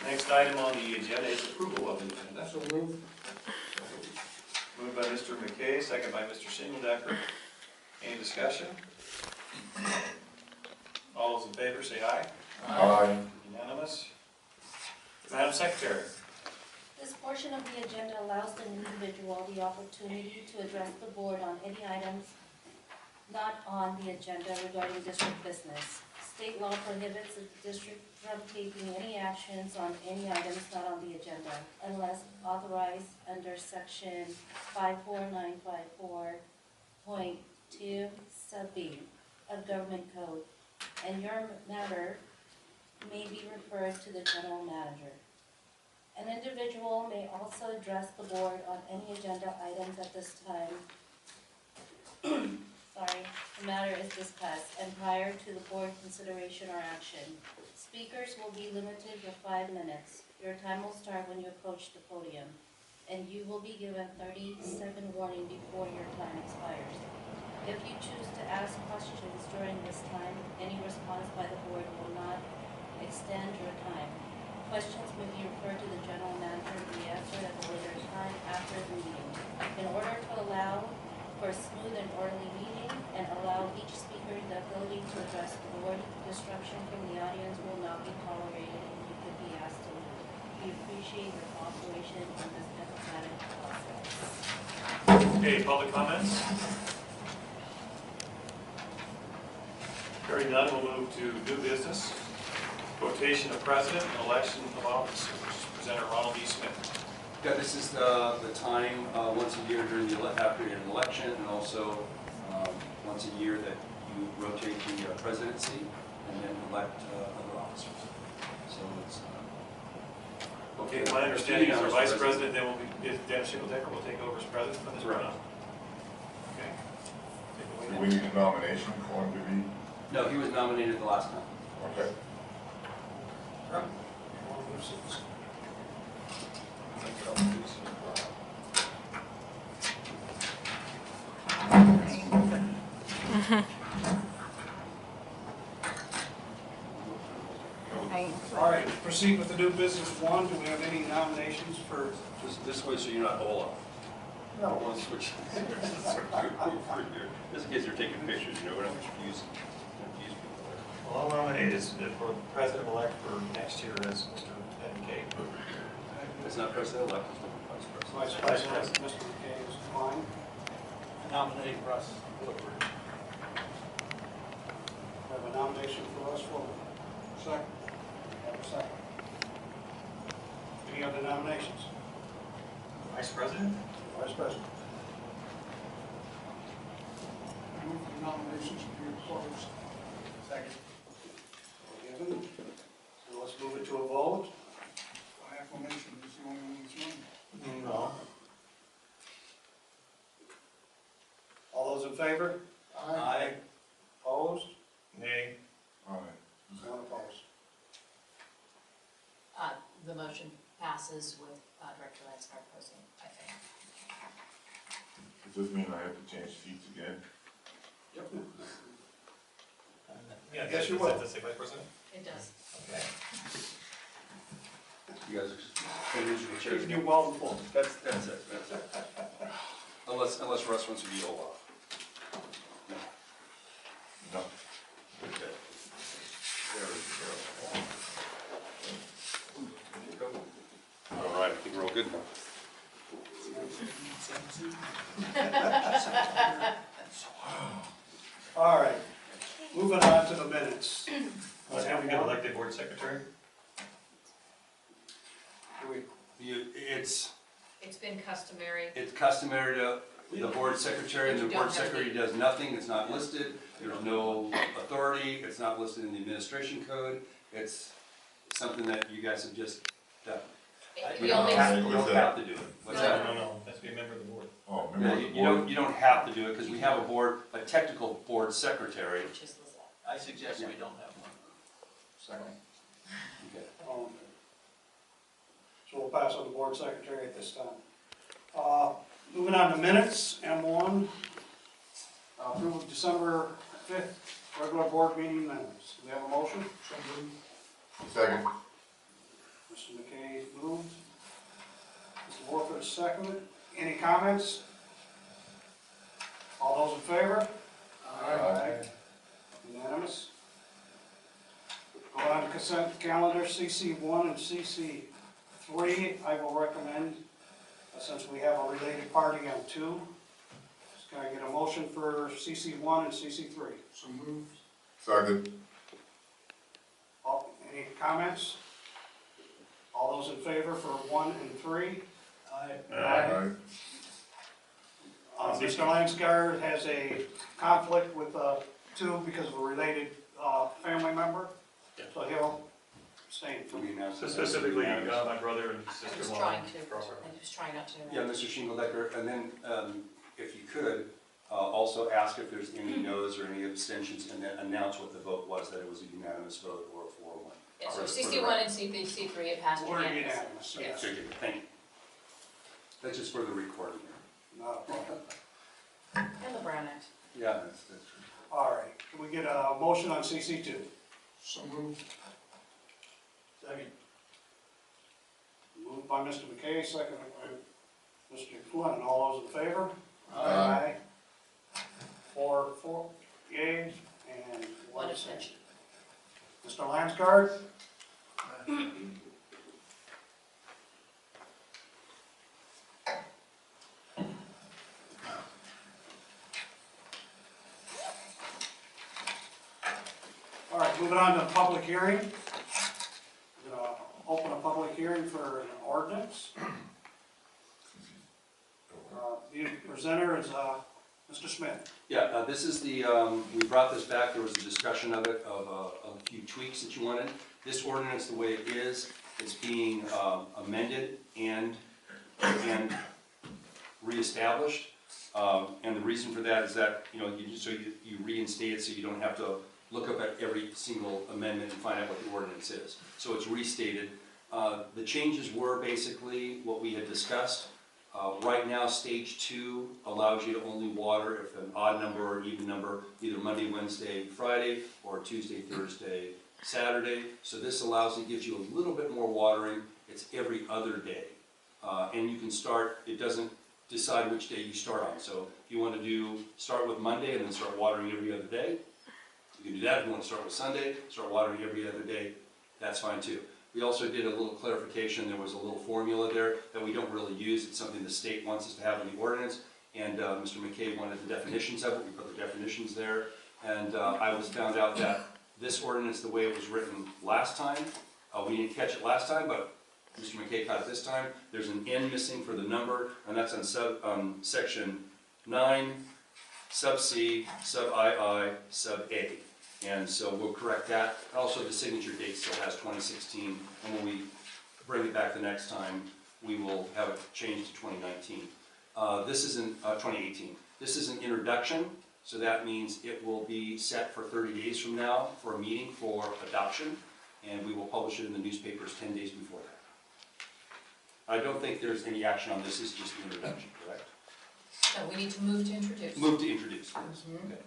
Next item on the agenda is approval of the agenda. So moved. Moved by Mr. McKay, second by Mr. Shingeldecker. Any discussion? All those in favor say aye. Aye. Unanimous. Madam Secretary. This portion of the agenda allows the individual the opportunity to address the board on any items not on the agenda regarding district business. State law prohibits the district from taking any actions on any items not on the agenda unless authorized under section 54954.2 sub B of Government Code, and your matter may be referred to the general manager. An individual may also address the board on any agenda items at this time the matter is discussed and prior to the board consideration or action. Speakers will be limited to 5 minutes. Your time will start when you approach the podium, and you will be given 30-second warning before your time expires. If you choose to ask questions during this time, any response by the board will not extend your time. Questions may be referred to the general manager and be answered at a later time after the meeting. In order to allow for a smooth and orderly meeting and allow each speaker the ability to address the board, disruption from the audience will not be tolerated and you could be asked to leave. We appreciate your cooperation in this democratic process. Okay, public comments? Hearing none, we'll move to new business. Rotation of president and election of officers. Presenter Ronald E. Smith. Yeah, this is the time once a year during the after an election, and also once a year that you rotate the presidency and then elect other officers. So it's Okay, my understanding is our vice president then will be, Dennis Shingeldecker will take over as president from this point on. Okay. Take Do away we need a nomination for him to be? no, he was nominated the last time. Okay. All right, proceed with the new business one. Do we have any nominations for? Just this way, so you're not Olaf. No. One switch. Just in case they're taking pictures, you know, we're not confused people. Well, I'll nominate as for president-elect for next year as Mr. McKay. It's not president-elect, it's vice president. Vice President, Mr. McKay is fine. I nominate Russ Williford. We have a nomination for Russ Williford. Second. Have a second. Any other nominations? Vice president? Vice President. Move the nominations to be closed. Second. Given. So let's move it to a vote. By acclamation, is the only one that's running. No. All those in favor? Aye. Opposed? Nay. Aye. None opposed. The motion passes with Director Landscape posting, I think. Does this mean I have to change seats again? Yep. Yeah, I guess you will. Does that say vice president? It does. Okay. You guys are just individual chairs. Keeping you well informed. That's it. Unless Russ wants to be Olaf. No. Okay. There we go. All right, I think we're all good now. All right. Moving on to the minutes. Have we got elected board secretary? Do we? It's It's been customary. It's customary to the board secretary, and the board secretary does nothing, it's not listed, there's no authority, it's not listed in the administration code, it's something that you guys have just done. We You don't only, have to do it. What's that? No, that's be a member of the board. Oh, Yeah, member of the board. you don't have to do it, because we have a technical board secretary. which is Lizette. I suggest we don't have one. Second. Okay. So we'll pass on the board secretary at this time. Moving on to minutes, M1, approval of December 5th, regular board meeting minutes. Do we have a motion? Second. Mr. seconded. Any comments? All those in favor? Aye. Unanimous. Go on to consent calendar, CC1 and CC3, I will recommend, since we have a related party on 2. Can I get a motion for CC1 and CC3? So moved. Second. Any comments? All those in favor for 1 and 3? Aye. Mr. Lansgard has a conflict with 2 because of a related family member, so he'll abstain Do from. we announce So that? specifically, Unanimous? my brother and I was sister-in-law. trying to, property. I was trying not to. Yeah, Mr. Shingeldecker, and then if you could, also ask if there's any no's or any abstentions, and then announce what the vote was, that it was a unanimous vote or a 4-1. Yeah, so For the CC1 and CC3, it passed We're unanimously. unanimous, yes. Okay, thank you. That's just for the recording here. Not a problem. And the Brown Act. Yeah, that's true. All right, can we get a motion on CC2? So moved. Second. Moved by Mr. McKay, seconded by Mr. Flynn. All those in favor? Aye. 4 yeas and 1 One abstention. abstention. Mr. Lansgard? All right, moving on to the public hearing. We're gonna open a public hearing for an ordinance. The presenter is Mr. Smith. Yeah, this is the, we brought this back, there was a discussion of it, of a few tweaks that you wanted. This ordinance, the way it is, it's being amended and reestablished. And the reason for that is that, you know, you reinstate it so you don't have to look up at every single amendment and find out what the ordinance is. So it's restated. The changes were basically what we had discussed. Right now, stage 2 allows you to only water if an odd number or even number, either Monday, Wednesday, Friday, or Tuesday, Thursday, Saturday. So this allows, it gives you a little bit more watering. It's every other day. And you can start, it doesn't decide which day you start on. So if you want to start with Monday and then start watering every other day, you can do that. If you want to start with Sunday, start watering every other day, that's fine too. We also did a little clarification. There was a little formula there that we don't really use. It's something the state wants us to have in the ordinance. And Mr. McKay wanted the definitions of it. We put the definitions there. And I found out that this ordinance, the way it was written last time, we didn't catch it last time, but Mr. McKay caught it this time. There's an N missing for the number, and that's on section 9, sub C, sub II, sub A. And so we'll correct that. Also, the signature date still has 2016, and when we bring it back the next time, we will have it changed to 2019. This is in 2018. This is an introduction, so that means it will be set for 30 days from now for a meeting for adoption, and we will publish it in the newspapers 10 days before that. I don't think there's any action on this. It's just an introduction, correct? So we need to move to introduce. Move to introduce. Mhm. Okay.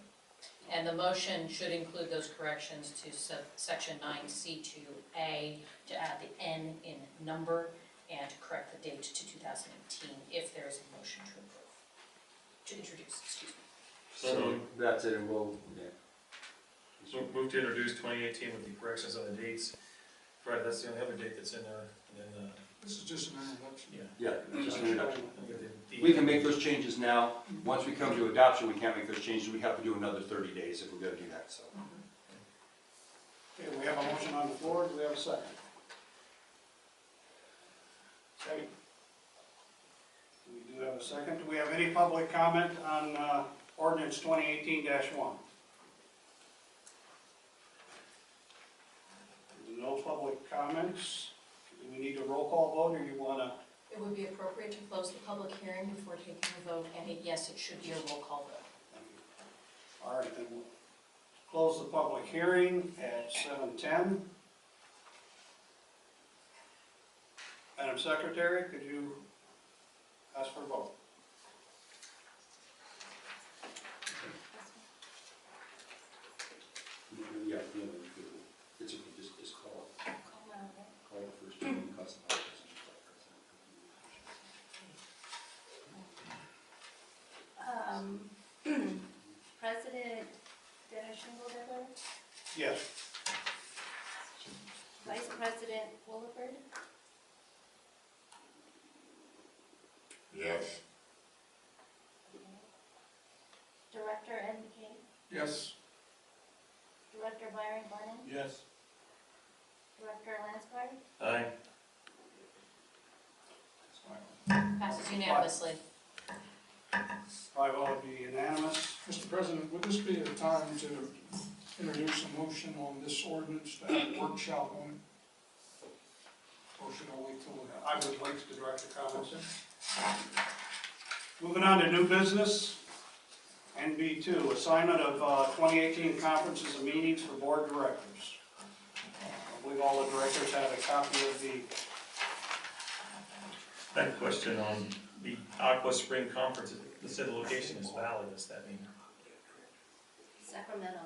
And the motion should include those corrections to section 9C2A to add the N in number and to correct the date to 2018 if there is a motion to approve, to introduce, excuse me. So that's it, and we'll, yeah. So move to introduce 2018 with the corrections on the dates. Right, that's the only other date that's in there. And then, This is just an introduction. yeah. Yeah, just an introduction. The- We can make those changes now. Once we come to adoption, we can't make those changes. We have to do another 30 days if we're gonna do that, so. Okay, we have a motion on the floor. Do we have a second? Second. We do have a second. Do we have any public comment on ordinance 2018-1? No public comments. Do we need a roll call vote, or you want to? It would be appropriate to close the public hearing before taking the vote, and yes, it should be a roll call vote. All right, then we'll close the public hearing at 7:10. Madam Secretary, could you ask for a vote? Yeah, it's just call the first meeting, cause the vice president. Yes. Vice President Williford, Yes. Director NBK, Yes. Director Byron Barnum, Yes. Director Lansford, Aye. Passes unanimously. 5-0 would be unanimous. Mr. President, would this be a time to introduce a motion on this ordinance to have a workshop on it? Or should I wait till? I would wait to direct the comments. Moving on to new business. NB2, assignment of 2018 conferences and meetings for board directors. I believe all the directors have a copy of the, I have a question on the Aqua Spring Conference. It said the location is Valley. Does that mean? Sacramento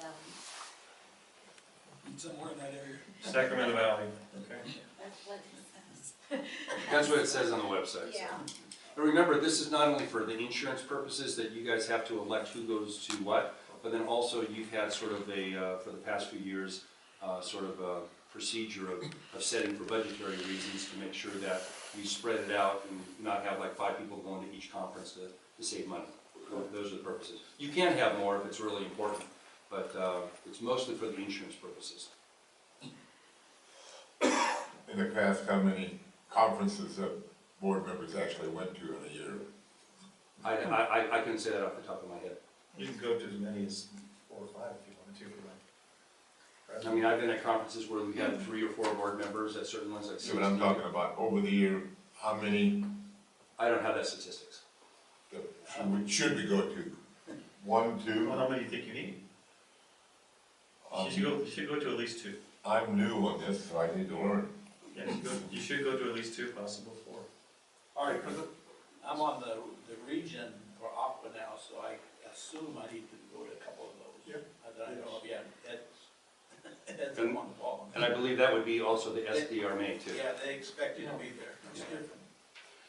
Valley. Somewhere in that area. Sacramento Valley, okay. That's what it says. That's what it says on the website. Yeah. But remember, this is not only for the insurance purposes that you guys have to elect who goes to what, but then also you've had sort of a, for the past few years, sort of a procedure of setting for budgetary reasons to make sure that we spread it out and not have like 5 people going to each conference to save money. Those are the purposes. You can have more if it's really important, but it's mostly for the insurance purposes. In the past, how many conferences have board members actually went to in a year? I couldn't say that off the top of my head. You can go to as many as 4 or 5 if you wanted to for that. I mean, I've been at conferences where we had 3 or 4 board members at certain ones, like See what I'm talking about, over the year, how many I don't have that statistics. should we go to? 1, 2? Well, how many do you think you need? You should go to at least 2. I'm new on this, so I need to learn. Yeah, you should go to at least 2, possible 4. all right, I'm on the region for Aqua now, so I assume I need to go to a couple of those. Yep. I don't know, yeah, Ed's the one involved. And I believe that would be also the SDRMA too. Yeah, they expect you to be there. That's different.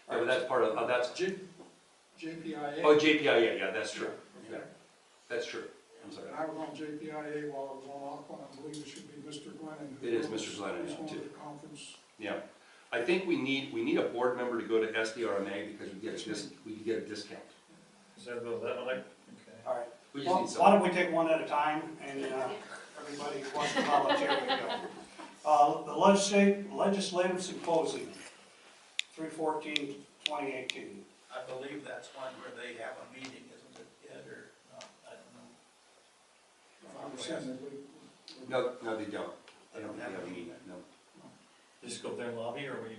Yeah, but that's part of, that's, JPIA. oh, JPIA, yeah, that's true. Yeah, that's true. I'm sorry. And I was on JPIA while I was on Aqua, and I believe it should be Mr. Glennon. It is Mr. Glennon, He's going too. to the conference. Yeah. I think we need a board member to go to SDRMA because we get a discount. Is that about that one? Okay. all right. We just Well, need why someone. don't we take one at a time, and everybody who wants to volunteer can go. The legislative symposium, 3/14/2018. I believe that's one where they have a meeting, isn't it, Ed, or not? I don't know. I was saying that No, they don't. They don't have a meeting, no. Just go up there and lobby, or what do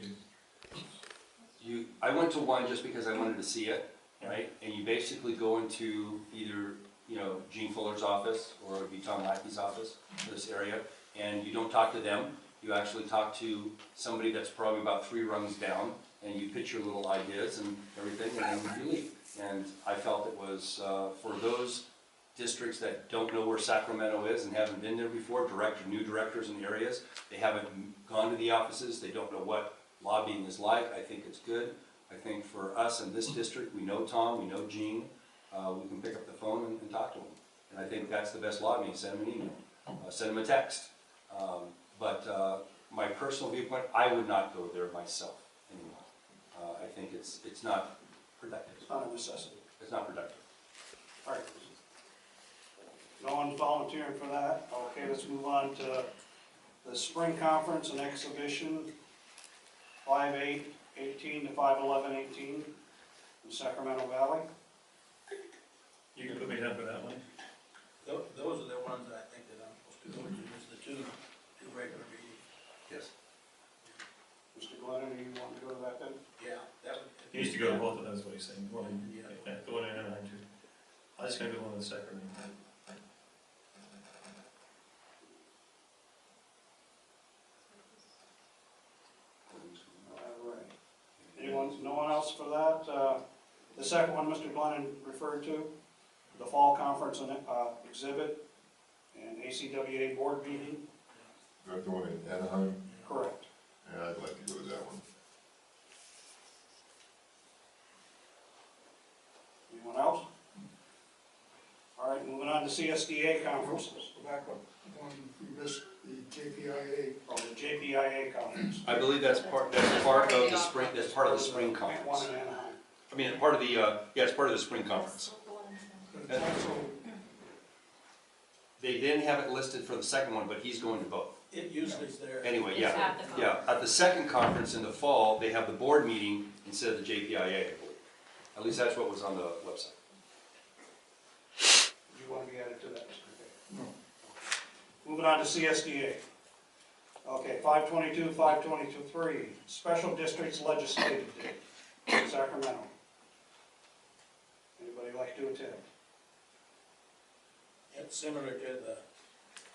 you do? I went to one just because I wanted to see it, right? And you basically go into either, Gene Fuller's office or it'd be Tom Lackey's office, this area, and you don't talk to them. You actually talk to somebody that's probably about 3 rungs down, and you pitch your little ideas and everything, and then you leave. And I felt it was, for those districts that don't know where Sacramento is and haven't been there before, new directors in areas, they haven't gone to the offices, they don't know what lobbying is like. I think it's good. I think for us in this district, we know Tom, we know Gene, we can pick up the phone and talk to them. And I think that's the best lobbying, send them an email, send them a text. But my personal viewpoint, I would not go there myself anymore. I think it's not productive. It's not a necessity. It's not productive. All right. No one's volunteering for that. Okay, let's move on to the spring conference and exhibition, 5/8/18 to 5/11/18 in Sacramento Valley. You can put me down for that one. Those are the ones that I think that I'm supposed to go to, is the two regular meetings. Yes. Mr. Glennon, do you want to go to that then? Yeah, that would. He needs to go to both of them, is what he's saying. Well, Yeah. go in and I too. I just gotta go on the Sacramento. All right. No one else for that? The second one Mr. Glennon referred to, the fall conference and exhibit and ACWA board meeting. Is that the one in Anaheim? Correct. Yeah, I'd like to go to that one. Anyone else? All right, moving on to CSDA conferences. back up when we missed the JPIA. Or the JPIA conference. I believe that's part of the spring One conference. in Anaheim. I mean, part of the, yeah, it's part of the spring conference. But it's also, They didn't have it listed for the second one, but he's going to both. It usually is there. Anyway, It's yeah, at the yeah, at the second conference in the fall, they have the board meeting instead of the JPIA, I believe. At least that's what was on the website. Do you want to be added to that? Okay. no, Moving on to CSDA. Okay, 522, 522-3, Special Districts Legislative Day, Sacramento. Anybody like to attend? It's similar to the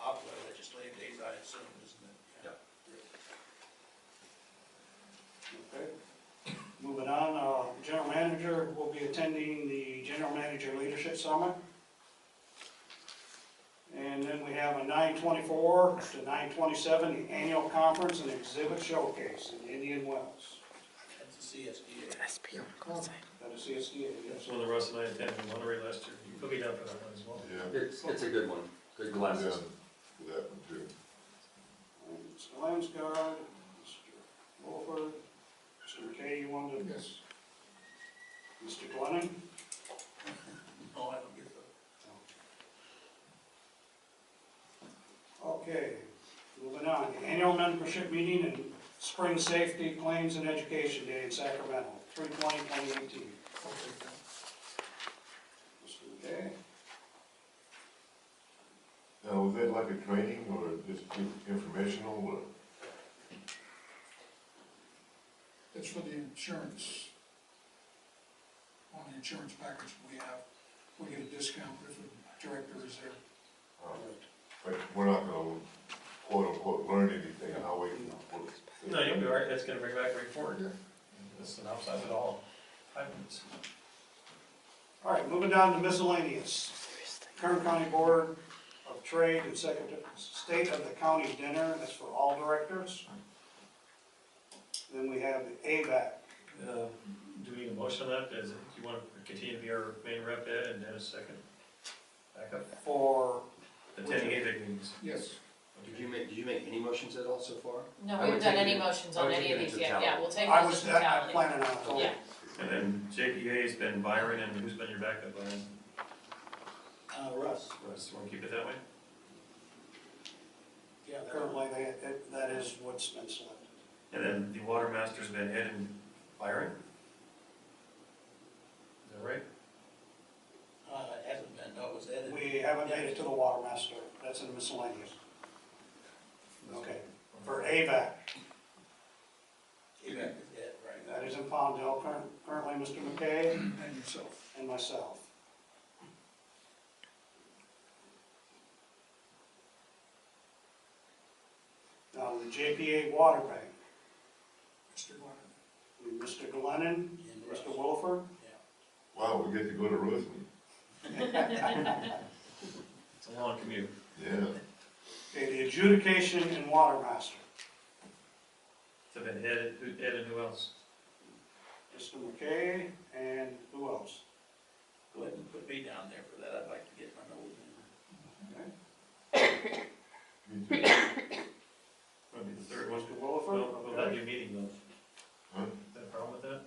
Aqua legislative days, I assume, isn't it? Okay. Moving on, General Manager will be attending the General Manager Leadership Summit. And then we have a 9/24 to 9/27, the Annual Conference and Exhibit Showcase in Indian Wells. That's the CSDA. That is CSDA, That's yes. one that Russ and I attended in Monterey last year. You'll be down for that one as well. Yeah, It's a good one, good go down glasses. to that one too. Mr. Lansgard, Mr. Williford, Mr. McKay, you wanted to, yes, Mr. Glennon? No, I don't get the. Okay, moving on, the annual membership meeting and Spring Safety Claims and Education Day in Sacramento, 3/20/2018. I'll take that. Mr. McKay? Now, was that like a training or just informational or? It's for the insurance. On the insurance package we have, we get a discount if the director is there. But we're not gonna quote unquote learn anything, I'll wait. No, you'll be all right. That's gonna bring back a report. This is an upside at all. 5 minutes. All right, moving down to miscellaneous. Kern County Board of Trade and Secretary, State of the County Dinner, that's for all directors. Then we have the AVAC. Do we need a motion on that? Do you want to continue to be our main rep, Ed, and Dennis second? Backup. For, Attending AVIC meetings. Yes. Did you make any motions at all so far? No, I we would haven't done take any it- motions I on would any take of it in these yet, totality. yeah, we'll take I those was, in I'm totality. planning on it. Yeah, And then JPA's been Byron, and who's been your backup, Byron? Russ. Russ, want to keep it that way? Yeah, Currently, that is what's been selected. And then the water master's been Ed and Byron? Is that right? It hasn't been, no, it was Ed. We haven't made it to the water master, that's in miscellaneous. Okay, for AVAC, He back is Ed, right? that is in Palmdale, currently Mr. McKay And yourself. and myself. Now, the JPA Water Bank, Mr. Glennon. Mr. Glennon, And Russ. Mr. Williford, Wow, we get to go to Rosamond. It's a long commute. Yeah. okay, the adjudication and water master, So then Ed and who else? Mr. McKay and who else? Go ahead and put me down there for that, I'd like to get my nose in. Okay. Me too. Want to be the third one? Mr. Williford, Will that okay. be a meeting though? Huh? Is that a problem with that?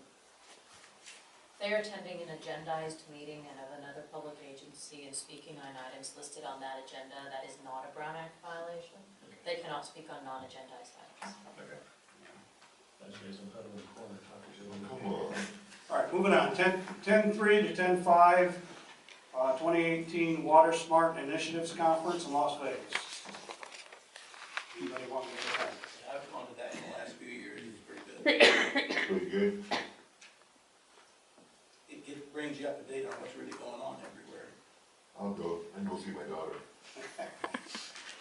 they're attending an agendized meeting and of another public agency and speaking on items listed on that agenda. That is not a Brown Act violation. They cannot speak on non-agendized items. Okay. I just raised them out of the corner, talk to you. Come on. All right, moving on, 10.3 to 10.5, 2018 Water Smart Initiatives Conference in Las Vegas. Anybody want me to attend? Yeah, I've gone to that in the last few years, it's pretty good. Pretty good. It brings you up to date on what's really going on everywhere. I'll go see my daughter.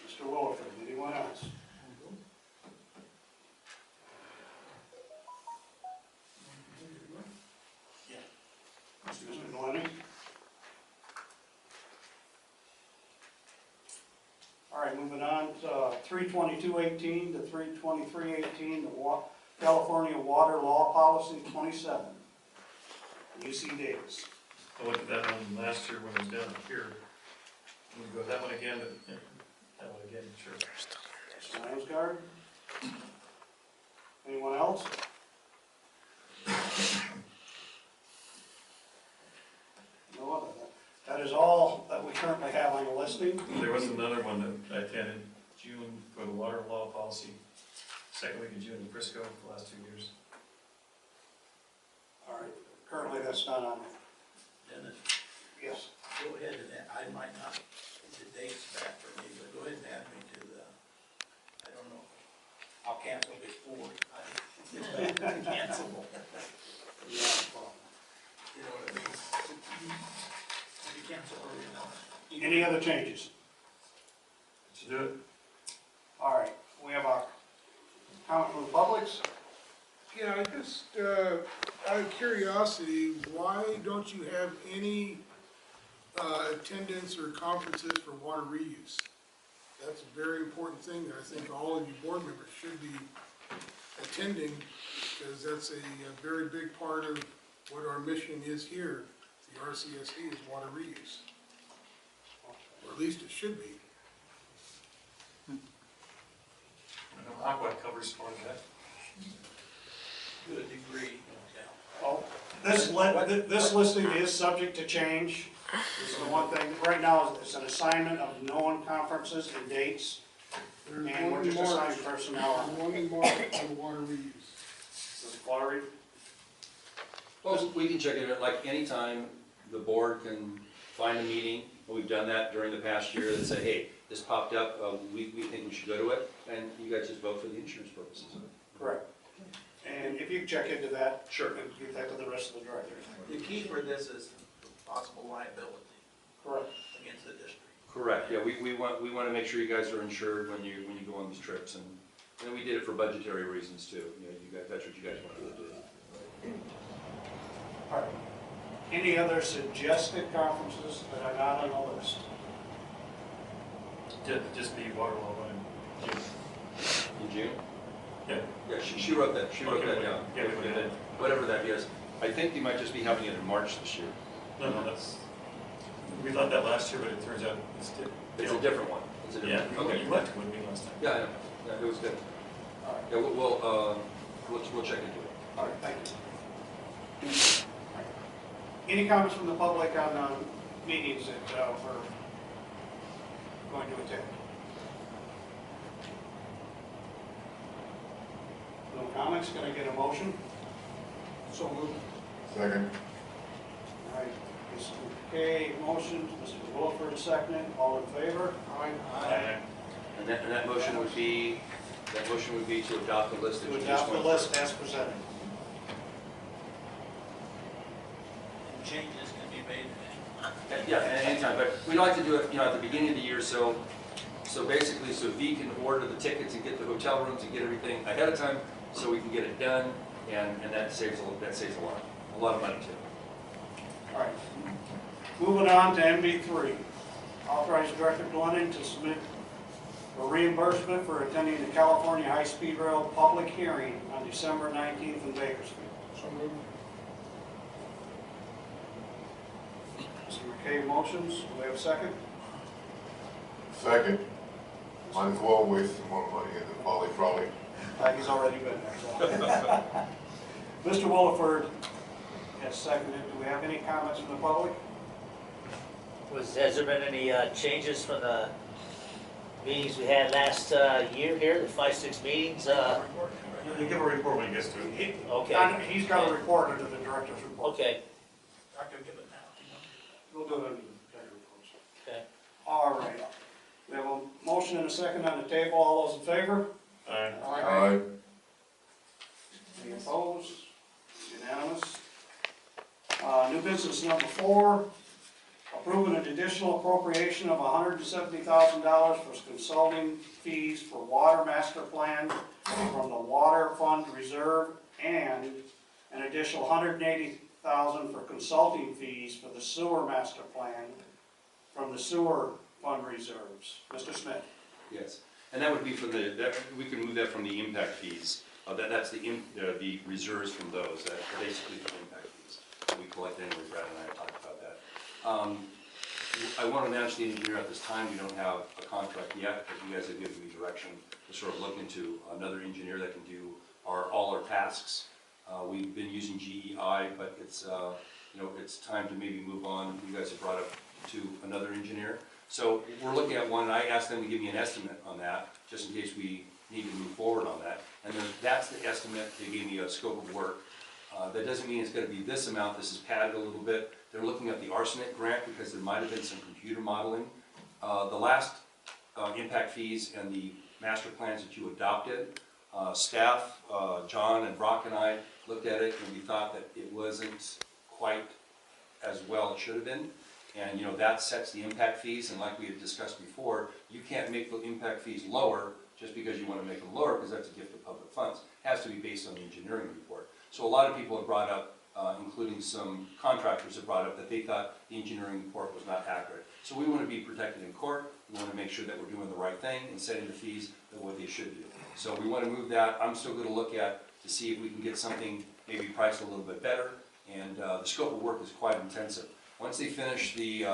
Mr. Williford, anyone else? Mr. Glennon? All right, moving on to 3/22/18 to 3/23/18, the California Water Law Policy 27. UC Davis. I looked at that one last year when I was down here. Can we go with that one again? again, sure. Lions Guard? Anyone else? No other. That is all that we currently have on the listing. There was another one that I attended, June, for the water law policy, second week of June in Frisco, the last 2 years. All right, currently that's not on there. Dennis, Yes. go ahead and, I might not get the dates back for me, but go ahead and add me to the, I don't know. I'll cancel before, it's cancelable. You know what I mean? If you cancel early enough. Any other changes? Let's do it. All right, we have our comment from the public. Yeah, I just, out of curiosity, why don't you have any attendance or conferences for water reuse? That's a very important thing that I think all of you board members should be attending, because that's a very big part of what our mission is here. The RCSD is water reuse, or at least it should be. I know Aqua covers part of that. To a degree, yeah. Oh, this listing is subject to change. This is the one thing, right now, it's an assignment of known conferences and dates, There's and we're one in just March, assigning personnel. one in March for water reuse. Does it qualify? Well, we can check it out, like anytime the board can find a meeting, we've done that during the past year, that say, hey, this popped up, we think we should go to it, and you guys just vote for the insurance purposes of it. Correct. And if you can check into that. Sure. And give that to the rest of the directors. The key for this is possible liability Correct. against the district. Correct, yeah, we want to make sure you guys are insured when you go on these trips, and we did it for budgetary reasons too. You know, you guys, that's what you guys wanted to do. All right. Any other suggested conferences that are not on the list? Just the water law one in June. In June? Yeah. Yeah, she wrote that, Okay, down. yeah, we put it in. Whatever that is. I think you might just be having it in March this year. No, that's, we thought that last year, but it turns out it's It's a different one. It's a Yeah, different, okay. you went to with me last time. Yeah, I know. Yeah, it was good. All right. Yeah, we'll check into it. All right, thank you. Any comments from the public on meetings that we're going to attend? No comments, can I get a motion? So moved. Second. All right, Mr. McKay, motion, Mr. Williford, second, all in favor? Aye. And that motion would be, to adopt the list that To you just adopt the went list as presented. And changes can be made at through. Yeah, at any time, but we'd like to do it, at the beginning of the year, so basically, so V can order the tickets and get the hotel rooms and get everything ahead of time, so we can get it done, and that saves a lot of money too. All right. Moving on to MB3. Authorize Director Glennon to submit a reimbursement for attending the California High-Speed Rail public hearing on December 19th in Bakersfield. So moved. Mr. McKay motions, do we have a second? Second. Might as well waste some more money in the poly trolley. He's already been there, so. Mr. Williford has seconded. Do we have any comments from the public? Has there been any changes from the meetings we had last year here, the 5-6 meetings? You give a report when he gets to it. Okay. He's got a report under the director's report. Okay, I can give it now. We'll do it under the reports. okay. All right. We have a motion and a second on the table. All those in favor? Aye. Aye. Any opposed? Unanimous. New business number 4, approving an additional appropriation of $170,000 for consulting fees for water master plan from the water fund reserve, and an additional $180,000 for consulting fees for the sewer master plan from the sewer fund reserves. Mr. Smith. Yes, and that would be from we can move that from the impact fees. That's the reserves from those, basically the impact fees we collect anyway. Brad and I have talked about that. I won't announce the engineer at this time. We don't have a contract yet, but you guys have given me direction to sort of look into another engineer that can do all our tasks. We've been using GEI, but it's, it's time to maybe move on. You guys have brought up to another engineer. So we're looking at one, and I asked them to give me an estimate on that, just in case we need to move forward on that. And then that's the estimate. They gave me a scope of work. That doesn't mean it's going to be this amount. This is padded a little bit. They're looking at the arsenic grant because there might have been some computer modeling. The last impact fees and the master plans that you adopted, staff, John and Brock and I looked at it, and we thought that it wasn't quite as well it should have been. And that sets the impact fees, and like we had discussed before, you can't make the impact fees lower just because you want to make them lower, because that's a gift of public funds. It has to be based on the engineering report. So a lot of people have brought up, including some contractors have brought up that they thought the engineering report was not accurate. So we want to be protected in court. We want to make sure that we're doing the right thing and setting the fees the way they should do. So we want to move that. I'm still going to look at to see if we can get something maybe priced a little bit better. And the scope of work is quite intensive. Once they finish the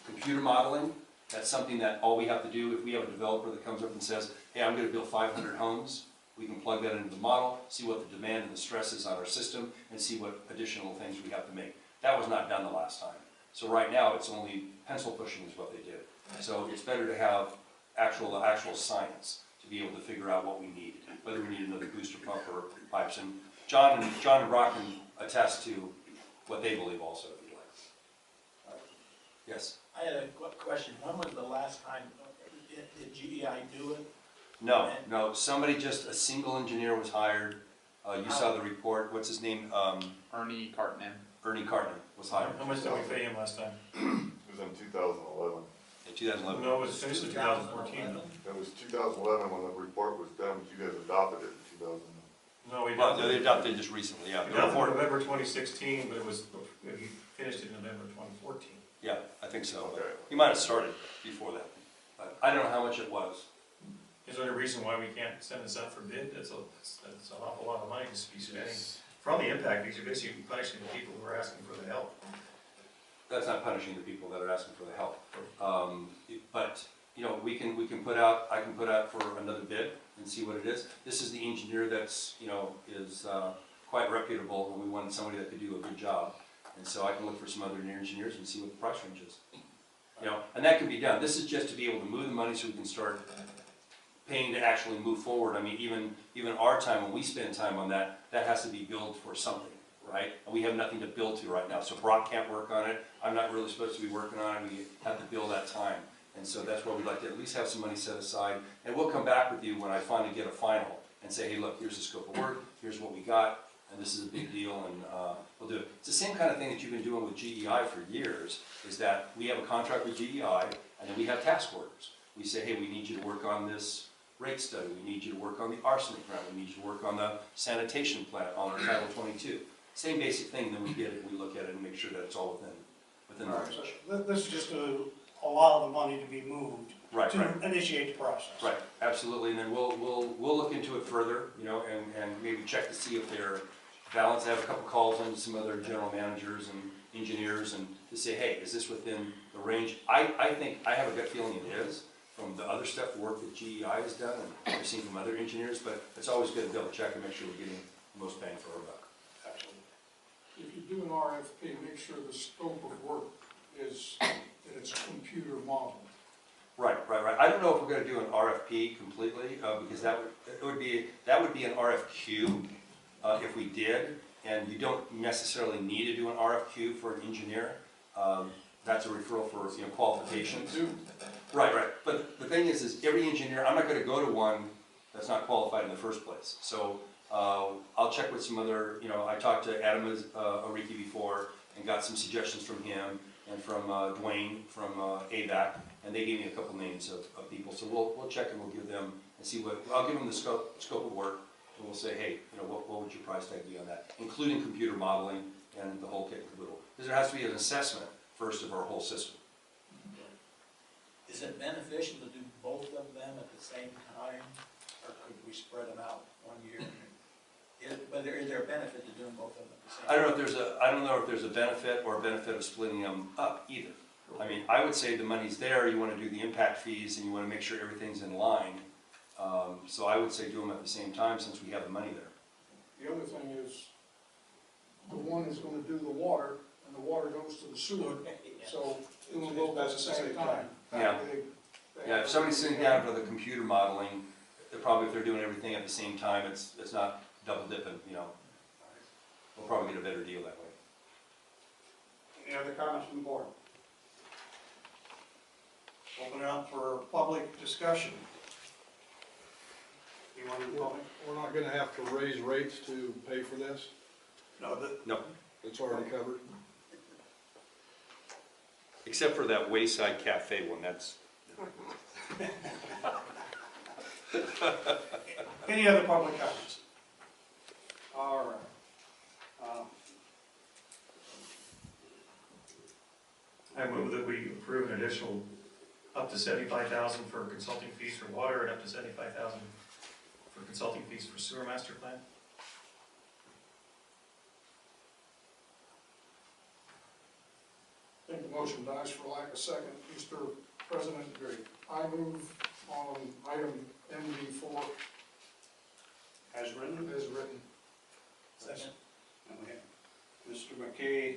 computer modeling, that's something that all we have to do, if we have a developer that comes up and says, hey, I'm going to build 500 homes, we can plug that into the model, see what the demand and the stress is on our system, and see what additional things we have to make. That was not done the last time. So right now, it's only pencil pushing is what they did. So it's better to have actual science to be able to figure out what we need, whether we need another booster pump or pipes. And John and Brock can attest to what they believe also, if you like. Yes? I had a question. When was the last time, did GEI do it? No, somebody, just a single engineer was hired. You saw the report. What's his name? Ernie Cartman. Ernie Cartman was hired. How much did we pay him last time? It was in 2011. In 2011. No, it was finished in 2014. It was 2011 when the report was done, but you guys adopted it in 2000. No, we Well, didn't. they adopted it just recently, yeah. We adopted it November 2016, but he finished it in November 2014. Yeah, I think so. Okay. He might have started before that. But I don't know how much it was. Is there any reason why we can't send this out for bid? That's an awful lot of money to be spending. From the impact, because you're basically punishing the people who are asking for the help. That's not punishing the people that are asking for the help. But, we can put out, I can put out for another bid and see what it is. This is the engineer that's, is quite reputable, and we wanted somebody that could do a good job. And so I can look for some other engineers and see what the price range is. And that can be done. This is just to be able to move the money so we can start paying to actually move forward. I mean, even our time, when we spend time on that, that has to be billed for something, right? And we have nothing to bill to right now. So Brock can't work on it. I'm not really supposed to be working on it. We have to bill that time. And so that's why we'd like to at least have some money set aside. And we'll come back with you when I finally get a final and say, hey, look, here's the scope of work. Here's what we got. And this is a big deal, and we'll do it. It's the same kind of thing that you've been doing with GEI for years, is that we have a contract with GEI, and then we have task orders. We say, hey, we need you to work on this rate study. We need you to work on the arsenic grant. We need you to work on the sanitation plant on our Title 22. Same basic thing, and then we get it, we look at it and make sure that it's all within the range. So this is just to allow the money to be moved. Right, to initiate the process. Right, absolutely, and then we'll look into it further, and maybe check to see if they're balanced. I have a couple calls into some other general managers and engineers, and to say, hey, is this within the range? I think, I have a gut feeling it is, from the other stuff, work that GEI has done, and I've seen from other engineers, but it's always good to double check and make sure we're getting the most bang for our buck. If you do an RFP, make sure the scope of work is, that it's computer modeled. Right. I don't know if we're going to do an RFP completely, because that would be an RFQ if we did, and you don't necessarily need to do an RFQ for an engineer. That's a referral for qualifications. Right. But the thing is every engineer, I'm not going to go to one that's not qualified in the first place. So I'll check with some other, I talked to Adam Ariki before and got some suggestions from him and from Dwayne from AVAC, and they gave me a couple names of people. So we'll check and we'll give them and see what, I'll give them the scope of work, and we'll say, hey, what would your price tag be on that, including computer modeling and the whole kit and caboodle. Because there has to be an assessment first of our whole system. Is it beneficial to do both of them at the same time, or could we spread them out one year? But is there a benefit to doing both of them at the same time? I don't know if there's a benefit or a benefit of splitting them up either. I mean, I would say the money's there, you wanna do the impact fees, and you wanna make sure everything's in line. So I would say do them at the same time, since we have the money there. The other thing is, the one is gonna do the water, and the water goes to the sewer, so it will go at the same time. Yeah. Yeah, if somebody's sitting down for the computer modeling, they're probably, if they're doing everything at the same time, it's not double dipping, you know. We'll probably get a better deal that way. Any other comments from the board? Open it up for public discussion. Anyone in the public? We're not gonna have to raise rates to pay for this? No, It's already covered? except for that Wayside Cafe one, that's. Any other public comments? All right. I move that we approve an additional up to $75,000 for consulting fees for water and up to $75,000 for consulting fees for sewer master plan. I think the motion dies for lack of second. Mr. President, I move on item MD4 As written? as written. Second. And we have Mr. McKay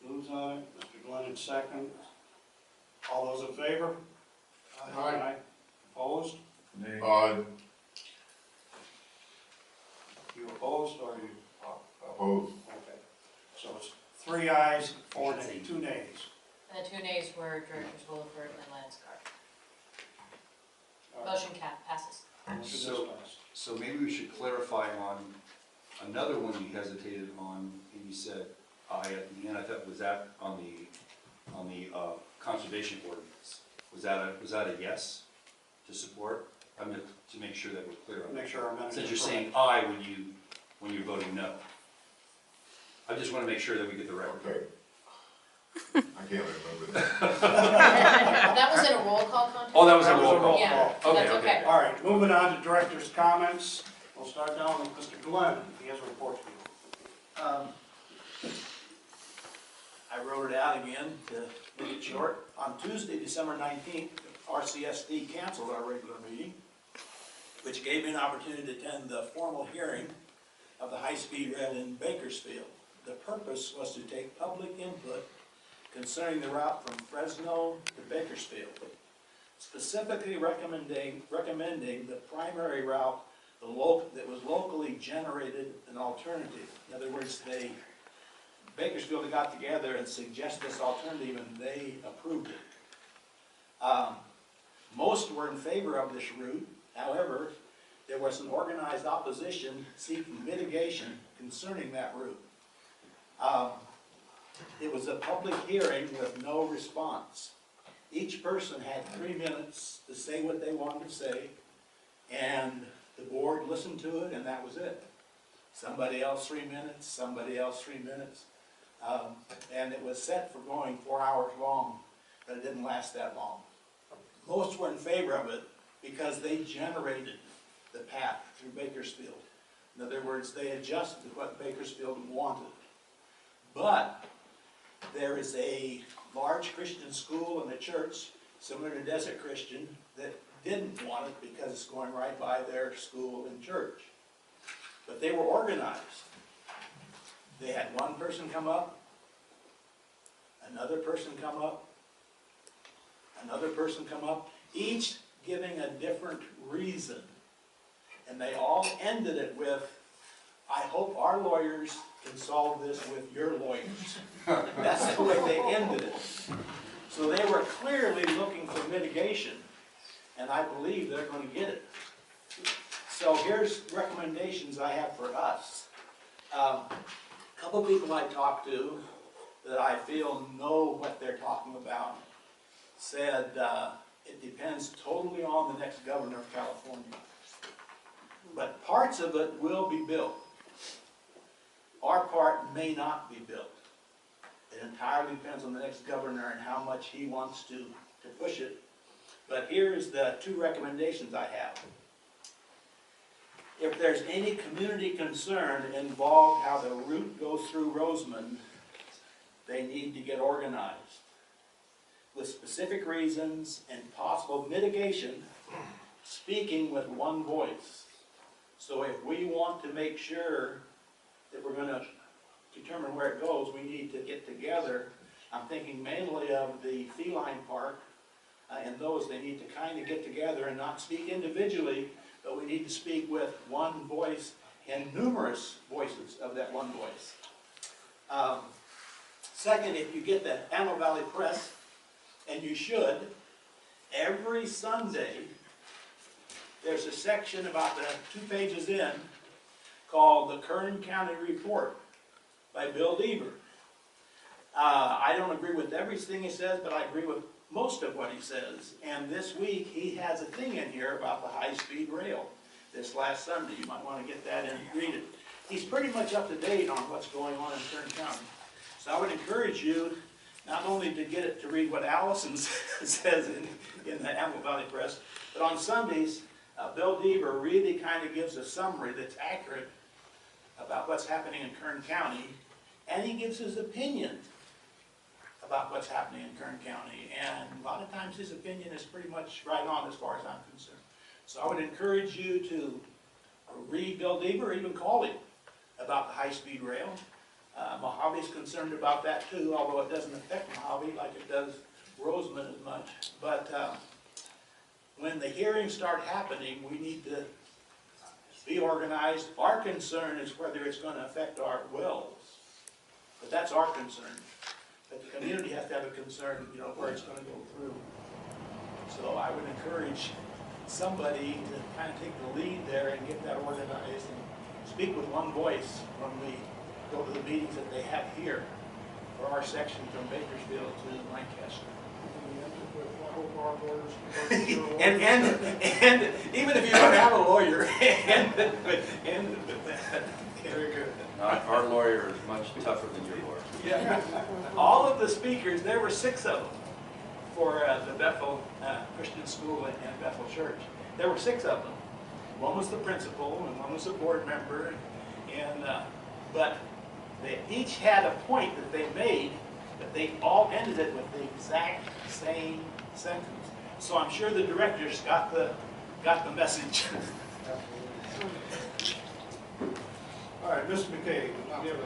moves on it, Mr. Glennon second. All those in favor? Aye. Opposed? Nay. You opposed or you? Opposed. Okay. So it's 3 ayes, 4 nays, 2 nays. And the 2 nays were Directors Williford and Landscar. All right. Motion passes. Motion So- passed. So maybe we should clarify on another one you hesitated on, and you said aye at the end. I thought, was that on the conservation ordinance? Was that a yes to support? I mean, to make sure that we're clear on that. Make sure our minutes. Since you're are saying aye when you're voting no. I just want to make sure that we get the record. Okay. I can't remember that. That was in a roll call contest? Oh, that was a That was roll a roll call. Yeah, call. that's okay. All right, moving on to director's comments. We'll start down with Mr. Glenn. He has a report to you. I wrote it out again to make it short. On Tuesday, December 19th, RCSD canceled our regular meeting, which gave me an opportunity to attend the formal hearing of the high-speed rail in Bakersfield. The purpose was to take public input concerning the route from Fresno to Bakersfield, specifically recommending the primary route that was locally generated an alternative. In other words, Bakersfield got together and suggested this alternative, and they approved it. Most were in favor of this route. However, there was an organized opposition seeking mitigation concerning that route. It was a public hearing with no response. Each person had 3 minutes to say what they wanted to say, and the board listened to it, and that was it. Somebody else 3 minutes, somebody else 3 minutes. And it was set for going 4 hours long, but it didn't last that long. Most were in favor of it because they generated the path through Bakersfield. In other words, they adjusted what Bakersfield wanted. But there is a large Christian school and a church, similar to Desert Christian, that didn't want it because it's going right by their school and church. But they were organized. They had one person come up, another person come up, another person come up, each giving a different reason. And they all ended it with, I hope our lawyers can solve this with your lawyers. That's the way they ended it. So they were clearly looking for mitigation, and I believe they're going to get it. So here's recommendations I have for us. A couple people I talked to that I feel know what they're talking about said it depends totally on the next governor of California. But parts of it will be built. Our part may not be built. It entirely depends on the next governor and how much he wants to push it. But here's the 2 recommendations I have. If there's any community concern involved how the route goes through Rosamond, they need to get organized. with specific reasons and possible mitigation, speaking with one voice. So if we want to make sure that we're gonna determine where it goes, we need to get together. I'm thinking mainly of the feline park, and those, they need to kind of get together and not speak individually, but we need to speak with one voice and numerous voices of that one voice. Second, if you get the Antelope Valley Press, and you should, every Sunday, there's a section about 2 pages in called the Kern County Report by Bill Deaver. I don't agree with everything he says, but I agree with most of what he says. And this week, he has a thing in here about the high-speed rail. This last Sunday, you might want to get that and read it. He's pretty much up to date on what's going on in Kern County. So I would encourage you not only to get it to read what Allison says in the Antelope Valley Press, but on Sundays, Bill Deaver really kind of gives a summary that's accurate about what's happening in Kern County, and he gives his opinion about what's happening in Kern County. And a lot of times his opinion is pretty much right on as far as I'm concerned. So I would encourage you to read Bill Deaver or even call him about the high-speed rail. Mojave's concerned about that too, although it doesn't affect Mojave like it does Rosamond as much. But when the hearings start happening, we need to be organized. Our concern is whether it's going to affect our wells. But that's our concern. But the community has to have a concern, you know, where it's going to go through. So I would encourage somebody to kind of take the lead there and get that organized and speak with one voice when we go to the meetings that they have here for our section from Bakersfield to Lancaster. I hope our lawyers can work with your and even if you don't have a lawyer, and with that. Very good. Our lawyer is much tougher than your lawyer. Yeah. All of the speakers, there were 6 of them for the Bethel Christian School and Bethel Church. There were 6 of them. One was the principal and one was a board member, and but they each had a point that they made, but they all ended it with the exact same sentence. So I'm sure the directors got the message. All right, Mr. McKay, do you have a...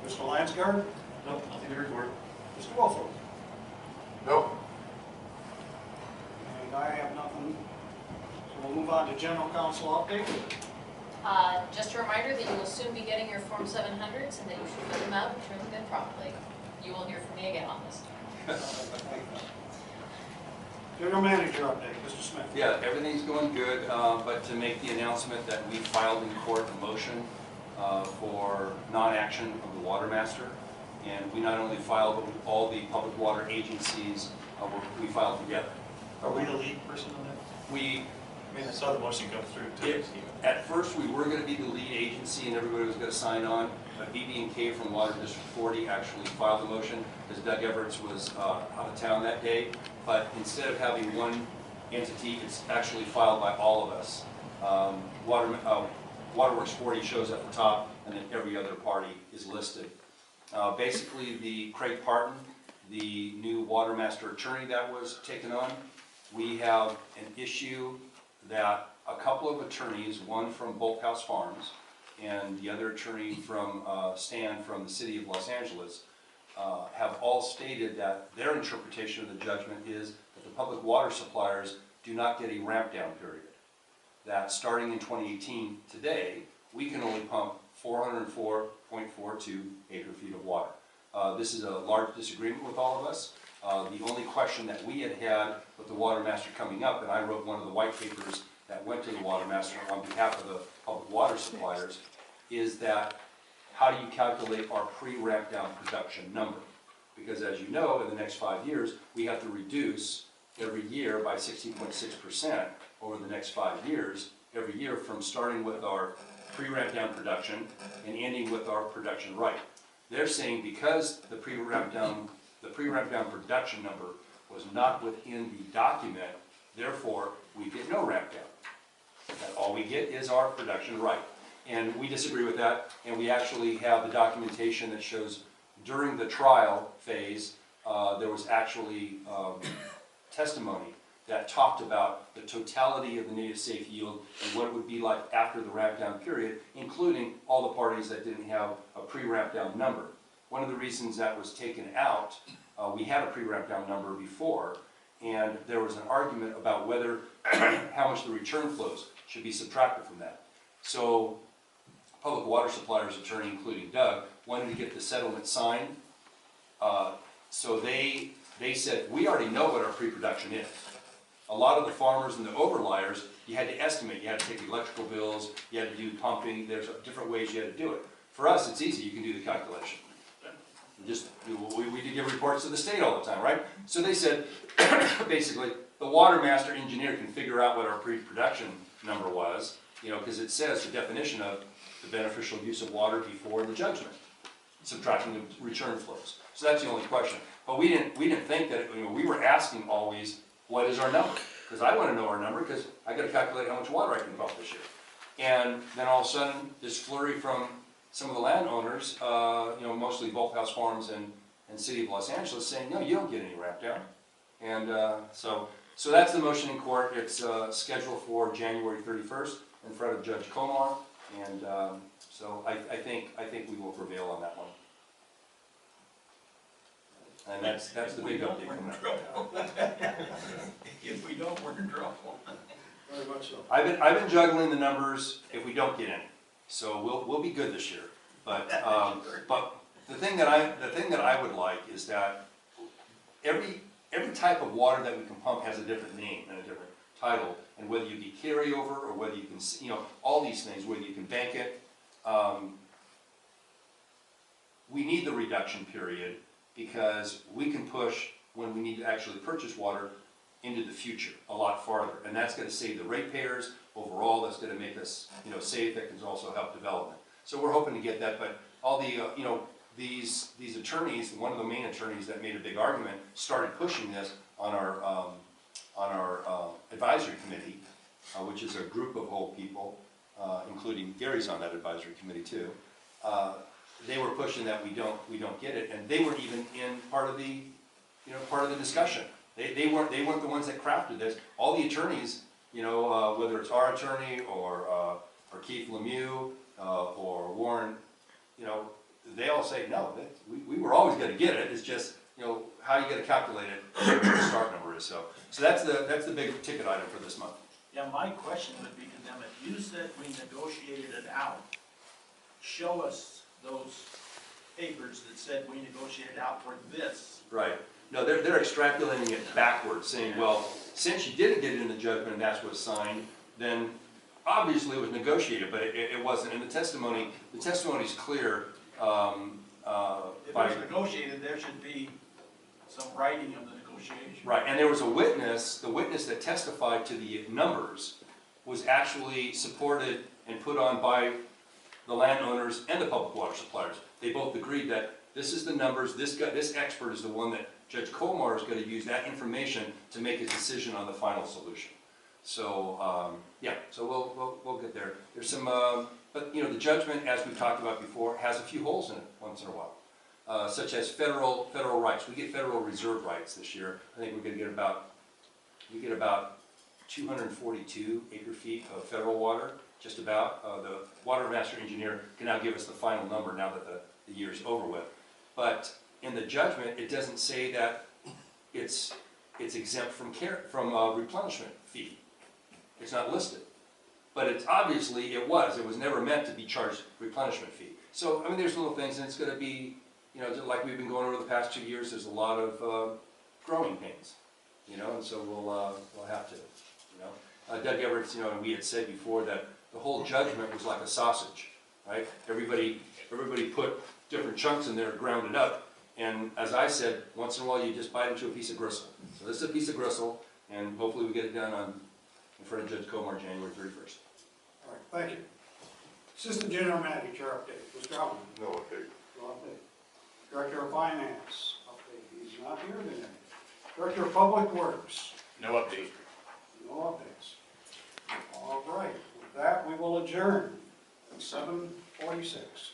Mr. Lansgard? Nope, nothing to report. Mr. Williford? Nope. And I have nothing. So we'll move on to general council update. Just a reminder that you will soon be getting your Form 700s and that you should fill them out and turn them in properly. You will hear from me again on this. General manager update, Mr. Smith. Yeah, everything's going good, but to make the announcement that we filed in court a motion for non-action of the water master. And we not only filed, but all the public water agencies, we filed together. Are we the lead person on that? I mean, I saw the motion come through too. At first, we were going to be the lead agency and everybody was going to sign on, but BB&K from Water District 40 actually filed the motion because Doug Everts was out of town that day. But instead of having one entity, it's actually filed by all of us. Waterworks 40 shows at the top, and then every other party is listed. Basically, the Craig Parton, the new water master attorney that was taken on, we have an issue that a couple of attorneys, one from Bolthouse Farms and the other attorney from Stan from the city of Los Angeles, have all stated that their interpretation of the judgment is that the public water suppliers do not get a ramp down period. That starting in 2018, today, we can only pump 404.42 acre-feet of water. This is a large disagreement with all of us. The only question that we had with the water master coming up, and I wrote one of the white papers that went to the water master on behalf of the public water suppliers, is that how do you calculate our pre-ramp down production number? Because as you know, in the next 5 years, we have to reduce every year by 16.6% over the next 5 years, every year from starting with our pre-ramp down production and ending with our production right. They're saying because the pre-ramp down production number was not within the document, therefore we get no ramp down. That all we get is our production right. And we disagree with that, and we actually have the documentation that shows during the trial phase, there was actually testimony that talked about the totality of the native safe yield and what it would be like after the ramp down period, including all the parties that didn't have a pre-ramp down number. One of the reasons that was taken out, we had a pre-ramp down number before, and there was an argument about whether how much the return flows should be subtracted from that. So public water suppliers attorney, including Doug, wanted to get the settlement signed. So they said, we already know what our pre-production is. A lot of the farmers and the overliers, you had to estimate, you had to take the electrical bills, you had to do pumping, there's different ways you had to do it. For us, it's easy, you can do the calculation. We did give reports to the state all the time, right? So they said, basically, the water master engineer can figure out what our pre-production number was, you know, because it says the definition of the beneficial use of water before the judgment, subtracting the return flows. So that's the only question. But we didn't think that, you know, we were asking always, what is our number? Because I want to know our number because I got to calculate how much water I can pump this year. And then all of a sudden, this flurry from some of the landowners, you know, mostly Bulk House Farms and City of Los Angeles, saying, no, you don't get any ramp down. And so that's the motion in court. It's scheduled for January 31st in front of Judge Comar. And so I think we will prevail on that one. And that's the big update from that. If we don't, we're in trouble. Very much so. I've been juggling the numbers if we don't get any, so we'll be good this year. But the thing that I would like is that every type of water that we can pump has a different name and a different title, and whether you be carryover or whether you can, you know, all these things, whether you can bank it. We need the reduction period because we can push when we need to actually purchase water into the future a lot farther, and that's going to save the ratepayers overall. That's going to make us, you know, safe. That can also help development. So we're hoping to get that. But all the, you know, these attorneys, one of the main attorneys that made a big argument, started pushing this on our advisory committee, which is a group of whole people, including Gary's on that advisory committee too. They were pushing that we don't get it, and they weren't even in part of the, you know, part of the discussion. They weren't the ones that crafted this. All the attorneys, you know, whether it's our attorney or Keith Lemieux or Warren, you know, they all say no. We were always going to get it. It's just, you know, how you got to calculate it, what the start number is. So that's the big ticket item for this month. Yeah, my question would be to them, if you said we negotiated it out, show us those papers that said we negotiated out for this. Right. No, they're extrapolating it backwards, saying, well, since you didn't get it in the judgment and that's what's signed, then obviously it was negotiated, but it wasn't. And the testimony's clear. If it was negotiated, there should be some writing of the negotiation. Right, and there was a witness, the witness that testified to the numbers was actually supported and put on by the landowners and the public water suppliers. They both agreed that this is the numbers, this expert is the one that Judge Comar is going to use that information to make a decision on the final solution. So, yeah, so we'll get there. There's some, but you know, the judgment, as we've talked about before, has a few holes in it once in a while, such as federal rights. We get federal reserve rights this year. I think we're going to get about 242 acre-feet of federal water, just about. The water master engineer can now give us the final number now that the year's over with. But in the judgment, it doesn't say that it's exempt from replenishment fee. It's not listed. But it's obviously it was never meant to be charged replenishment fee. So, I mean, there's little things, and it's going to be, you know, just like we've been going over the past 2 years, there's a lot of growing pains, you know, and so we'll have to, you know. Doug Everett, you know, and we had said before that the whole judgment was like a sausage, right? Everybody put different chunks in there, ground it up, and as I said, once in a while you just bite into a piece of gristle. So this is a piece of gristle, and hopefully we get it done in front of Judge Comar January 31st. All right, thank you. Assistant General Manager update, Mr. Allen. No update. No update. Director of Finance, update, he's not here today. Director of Public Works. No update. No updates. All right, with that, we will adjourn at 7:46.